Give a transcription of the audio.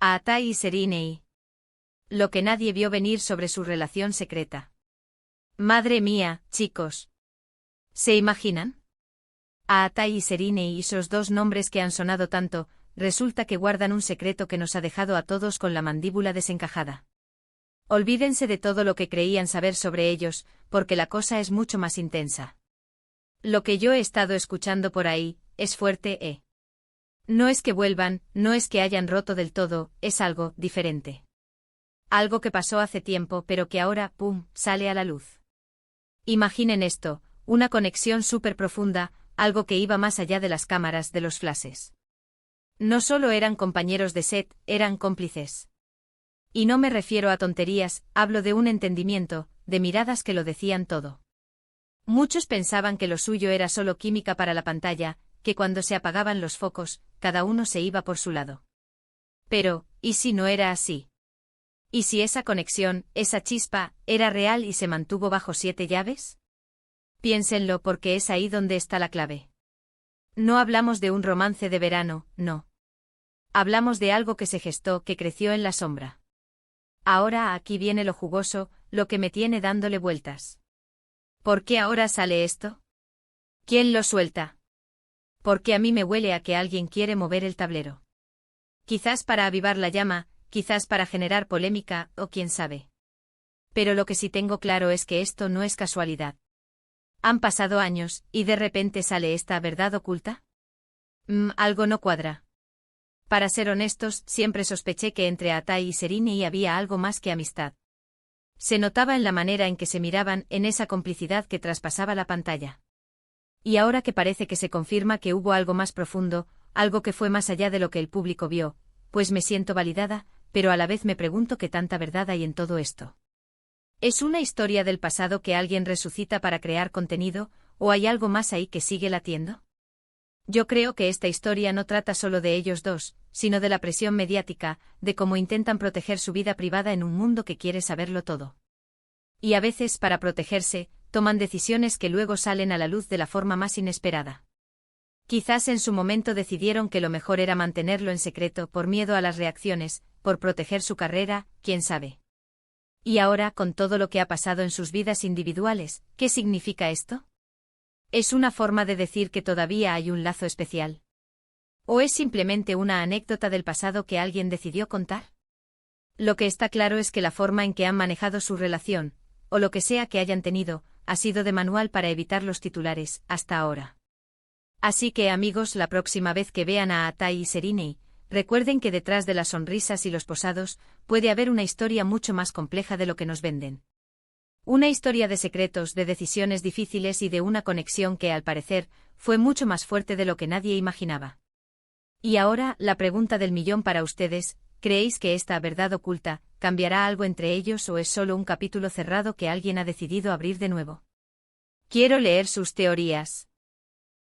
A Atai y Serinei. Lo que nadie vio venir sobre su relación secreta. Madre mía, chicos. ¿Se imaginan? A Atai y Serinei, esos dos nombres que han sonado tanto, resulta que guardan un secreto que nos ha dejado a todos con la mandíbula desencajada. Olvídense de todo lo que creían saber sobre ellos, porque la cosa es mucho más intensa. Lo que yo he estado escuchando por ahí, es fuerte, ¿eh? No es que vuelvan, no es que hayan roto del todo, es algo diferente. Algo que pasó hace tiempo pero que ahora, ¡pum!, sale a la luz. Imaginen esto, una conexión súper profunda, algo que iba más allá de las cámaras de los flashes. No solo eran compañeros de set, eran cómplices. Y no me refiero a tonterías, hablo de un entendimiento, de miradas que lo decían todo. Muchos pensaban que lo suyo era solo química para la pantalla, que cuando se apagaban los focos, cada uno se iba por su lado. Pero, ¿y si no era así? ¿Y si esa conexión, esa chispa, era real y se mantuvo bajo 7 llaves? Piénsenlo porque es ahí donde está la clave. No hablamos de un romance de verano, no. Hablamos de algo que se gestó, que creció en la sombra. Ahora aquí viene lo jugoso, lo que me tiene dándole vueltas. ¿Por qué ahora sale esto? ¿Quién lo suelta? Porque a mí me huele a que alguien quiere mover el tablero. Quizás para avivar la llama, quizás para generar polémica, o quién sabe. Pero lo que sí tengo claro es que esto no es casualidad. Han pasado años, y de repente sale esta verdad oculta. Algo no cuadra. Para ser honestos, siempre sospeché que entre Atai y Serinei había algo más que amistad. Se notaba en la manera en que se miraban, en esa complicidad que traspasaba la pantalla. Y ahora que parece que se confirma que hubo algo más profundo, algo que fue más allá de lo que el público vio, pues me siento validada, pero a la vez me pregunto qué tanta verdad hay en todo esto. ¿Es una historia del pasado que alguien resucita para crear contenido, o hay algo más ahí que sigue latiendo? Yo creo que esta historia no trata solo de ellos dos, sino de la presión mediática, de cómo intentan proteger su vida privada en un mundo que quiere saberlo todo. Y a veces, para protegerse, toman decisiones que luego salen a la luz de la forma más inesperada. Quizás en su momento decidieron que lo mejor era mantenerlo en secreto por miedo a las reacciones, por proteger su carrera, quién sabe. Y ahora, con todo lo que ha pasado en sus vidas individuales, ¿qué significa esto? ¿Es una forma de decir que todavía hay un lazo especial? ¿O es simplemente una anécdota del pasado que alguien decidió contar? Lo que está claro es que la forma en que han manejado su relación, o lo que sea que hayan tenido, ha sido de manual para evitar los titulares, hasta ahora. Así que amigos, la próxima vez que vean a Atai y Serinei, recuerden que detrás de las sonrisas y los posados, puede haber una historia mucho más compleja de lo que nos venden. Una historia de secretos, de decisiones difíciles y de una conexión que, al parecer, fue mucho más fuerte de lo que nadie imaginaba. Y ahora, la pregunta del millón para ustedes, ¿creéis que esta verdad oculta cambiará algo entre ellos o es solo un capítulo cerrado que alguien ha decidido abrir de nuevo? Quiero leer sus teorías.